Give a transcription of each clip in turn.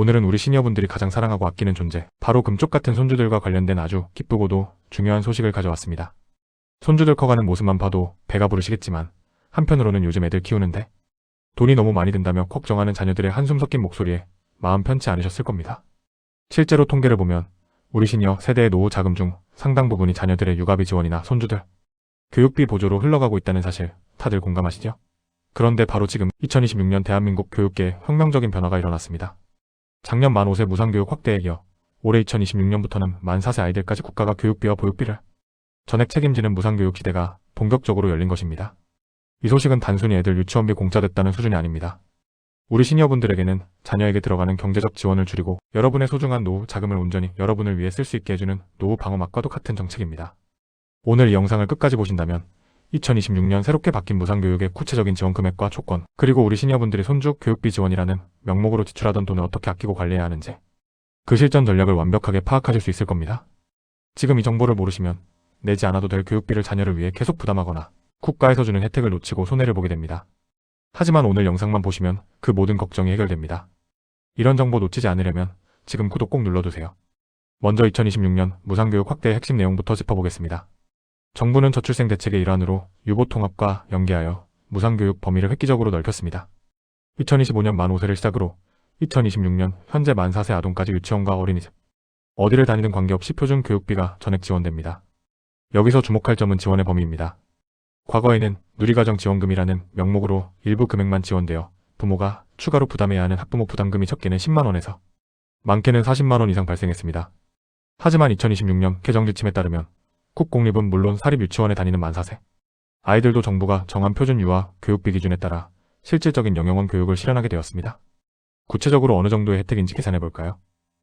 오늘은 우리 시니어분들이 가장 사랑하고 아끼는 존재, 바로 금쪽 같은 손주들과 관련된 아주 기쁘고도 중요한 소식을 가져왔습니다. 손주들 커가는 모습만 봐도 배가 부르시겠지만 한편으로는 요즘 애들 키우는데 돈이 너무 많이 든다며 걱정하는 자녀들의 한숨 섞인 목소리에 마음 편치 않으셨을 겁니다. 실제로 통계를 보면 우리 시니어 세대의 노후 자금 중 상당 부분이 자녀들의 육아비 지원이나 손주들 교육비 보조로 흘러가고 있다는 사실 다들 공감하시죠? 그런데 바로 지금 2026년 대한민국 교육계에 혁명적인 변화가 일어났습니다. 작년 만 5세 무상교육 확대에 이어 올해 2026년부터는 만 4세 아이들까지 국가가 교육비와 보육비를 전액 책임지는 무상교육 시대가 본격적으로 열린 것입니다. 이 소식은 단순히 애들 유치원비 공짜 됐다는 수준이 아닙니다. 우리 시니어분들에게는 자녀에게 들어가는 경제적 지원을 줄이고 여러분의 소중한 노후 자금을 온전히 여러분을 위해 쓸 수 있게 해주는 노후 방어막과도 같은 정책입니다. 오늘 이 영상을 끝까지 보신다면 2026년 새롭게 바뀐 무상교육의 구체적인 지원 금액과 조건, 그리고 우리 시니어분들이 손주 교육비 지원이라는 명목으로 지출하던 돈을 어떻게 아끼고 관리해야 하는지 그 실전 전략을 완벽하게 파악하실 수 있을 겁니다. 지금 이 정보를 모르시면 내지 않아도 될 교육비를 자녀를 위해 계속 부담하거나 국가에서 주는 혜택을 놓치고 손해를 보게 됩니다. 하지만 오늘 영상만 보시면 그 모든 걱정이 해결됩니다. 이런 정보 놓치지 않으려면 지금 구독 꼭 눌러두세요. 먼저 2026년 무상교육 확대의 핵심 내용부터 짚어보겠습니다. 정부는 저출생 대책의 일환으로 유보 통합과 연계하여 무상교육 범위를 획기적으로 넓혔습니다. 2025년 만 5세를 시작으로 2026년 현재 만 4세 아동까지 유치원과 어린이집, 어디를 다니든 관계없이 표준 교육비가 전액 지원됩니다. 여기서 주목할 점은 지원의 범위입니다. 과거에는 누리과정지원금이라는 명목으로 일부 금액만 지원되어 부모가 추가로 부담해야 하는 학부모 부담금이 적게는 10만원에서 많게는 40만원 이상 발생했습니다. 하지만 2026년 개정지침에 따르면 국공립은 물론 사립유치원에 다니는 만 4세 아이들도 정부가 정한 표준 유아 교육비 기준에 따라 실질적인 영영원 교육을 실현하게 되었습니다. 구체적으로 어느 정도의 혜택인지 계산해볼까요?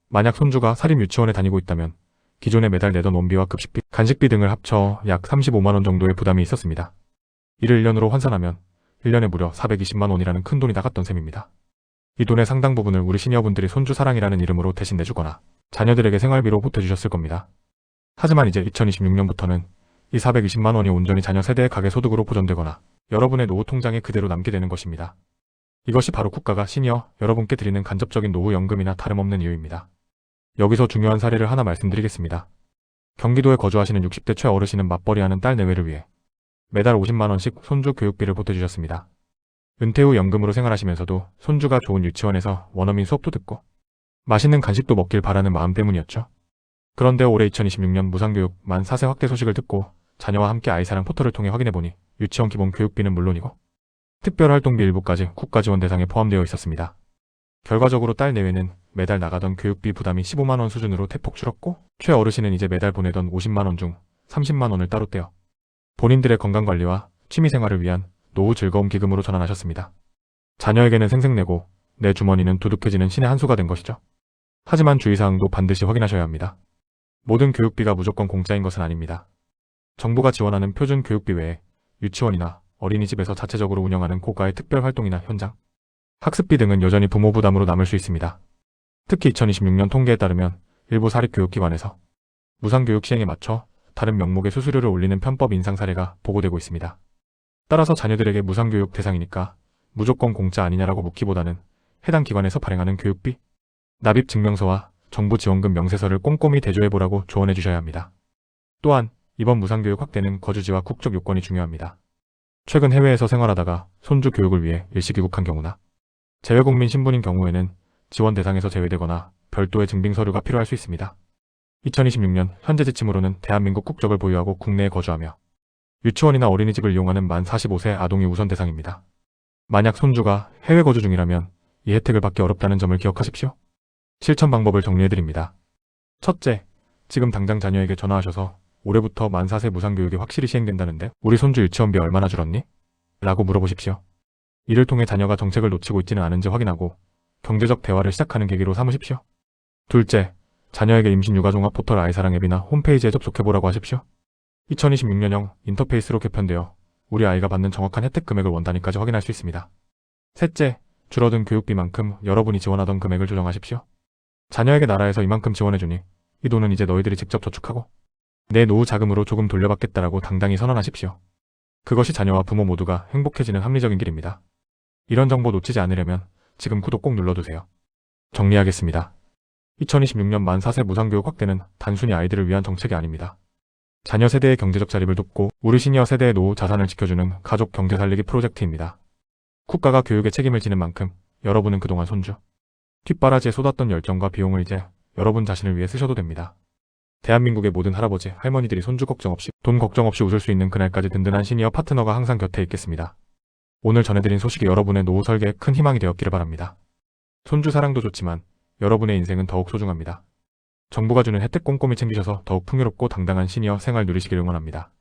만약 손주가 사립유치원에 다니고 있다면 기존에 매달 내던 원비와 급식비, 간식비 등을 합쳐 약 35만원 정도의 부담이 있었습니다. 이를 1년으로 환산하면 1년에 무려 420만원이라는 큰 돈이 나갔던 셈입니다. 이 돈의 상당 부분을 우리 시니어분들이 손주 사랑이라는 이름으로 대신 내주거나 자녀들에게 생활비로 보태주셨을 겁니다. 하지만 이제 2026년부터는 이 420만원이 온전히 자녀 세대의 가계소득으로 보전되거나 여러분의 노후 통장에 그대로 남게 되는 것입니다. 이것이 바로 국가가 시니어 여러분께 드리는 간접적인 노후연금이나 다름없는 이유입니다. 여기서 중요한 사례를 하나 말씀드리겠습니다. 경기도에 거주하시는 60대 최어르신은 맞벌이하는 딸 내외를 위해 매달 50만원씩 손주 교육비를 보태주셨습니다. 은퇴 후 연금으로 생활하시면서도 손주가 좋은 유치원에서 원어민 수업도 듣고 맛있는 간식도 먹길 바라는 마음 때문이었죠. 그런데 올해 2026년 무상교육 만 4세 확대 소식을 듣고 자녀와 함께 아이사랑 포털을 통해 확인해보니 유치원 기본 교육비는 물론이고 특별활동비 일부까지 국가 지원 대상에 포함되어 있었습니다. 결과적으로 딸 내외는 매달 나가던 교육비 부담이 15만원 수준으로 대폭 줄었고 최어르신은 이제 매달 보내던 50만원 중 30만원을 따로 떼어 본인들의 건강관리와 취미생활을 위한 노후 즐거움 기금으로 전환하셨습니다. 자녀에게는 생색내고 내 주머니는 두둑해지는 신의 한 수가 된 것이죠. 하지만 주의사항도 반드시 확인하셔야 합니다. 모든 교육비가 무조건 공짜인 것은 아닙니다. 정부가 지원하는 표준 교육비 외에 유치원이나 어린이집에서 자체적으로 운영하는 고가의 특별활동이나 현장, 학습비 등은 여전히 부모 부담으로 남을 수 있습니다. 특히 2026년 통계에 따르면 일부 사립교육기관에서 무상교육 시행에 맞춰 다른 명목의 수수료를 올리는 편법 인상 사례가 보고되고 있습니다. 따라서 자녀들에게 무상교육 대상이니까 무조건 공짜 아니냐라고 묻기보다는 해당 기관에서 발행하는 교육비, 납입 증명서와 정부 지원금 명세서를 꼼꼼히 대조해보라고 조언해 주셔야 합니다. 또한 이번 무상교육 확대는 거주지와 국적 요건이 중요합니다. 최근 해외에서 생활하다가 손주 교육을 위해 일시 귀국한 경우나 재외국민 신분인 경우에는 지원 대상에서 제외되거나 별도의 증빙 서류가 필요할 수 있습니다. 2026년 현재 지침으로는 대한민국 국적을 보유하고 국내에 거주하며 유치원이나 어린이집을 이용하는 만 45세 아동이 우선 대상입니다. 만약 손주가 해외 거주 중이라면 이 혜택을 받기 어렵다는 점을 기억하십시오. 실천 방법을 정리해드립니다. 첫째, 지금 당장 자녀에게 전화하셔서 올해부터 만 4세 무상교육이 확실히 시행된다는데 우리 손주 유치원비 얼마나 줄었니? 라고 물어보십시오. 이를 통해 자녀가 정책을 놓치고 있지는 않은지 확인하고 경제적 대화를 시작하는 계기로 삼으십시오. 둘째, 자녀에게 임신육아종합 포털 아이사랑 앱이나 홈페이지에 접속해보라고 하십시오. 2026년형 인터페이스로 개편되어 우리 아이가 받는 정확한 혜택 금액을 원단위까지 확인할 수 있습니다. 셋째, 줄어든 교육비만큼 여러분이 지원하던 금액을 조정하십시오. 자녀에게 나라에서 이만큼 지원해주니 이 돈은 이제 너희들이 직접 저축하고 내 노후 자금으로 조금 돌려받겠다라고 당당히 선언하십시오. 그것이 자녀와 부모 모두가 행복해지는 합리적인 길입니다. 이런 정보 놓치지 않으려면 지금 구독 꼭 눌러두세요. 정리하겠습니다. 2026년 만 4세 무상교육 확대는 단순히 아이들을 위한 정책이 아닙니다. 자녀 세대의 경제적 자립을 돕고 우리 시니어 세대의 노후 자산을 지켜주는 가족 경제 살리기 프로젝트입니다. 국가가 교육에 책임을 지는 만큼 여러분은 그동안 손주, 뒷바라지에 쏟았던 열정과 비용을 이제 여러분 자신을 위해 쓰셔도 됩니다. 대한민국의 모든 할아버지, 할머니들이 손주 걱정 없이, 돈 걱정 없이 웃을 수 있는 그날까지 든든한 시니어 파트너가 항상 곁에 있겠습니다. 오늘 전해드린 소식이 여러분의 노후 설계에 큰 희망이 되었기를 바랍니다. 손주 사랑도 좋지만 여러분의 인생은 더욱 소중합니다. 정부가 주는 혜택 꼼꼼히 챙기셔서 더욱 풍요롭고 당당한 시니어 생활 누리시길 응원합니다.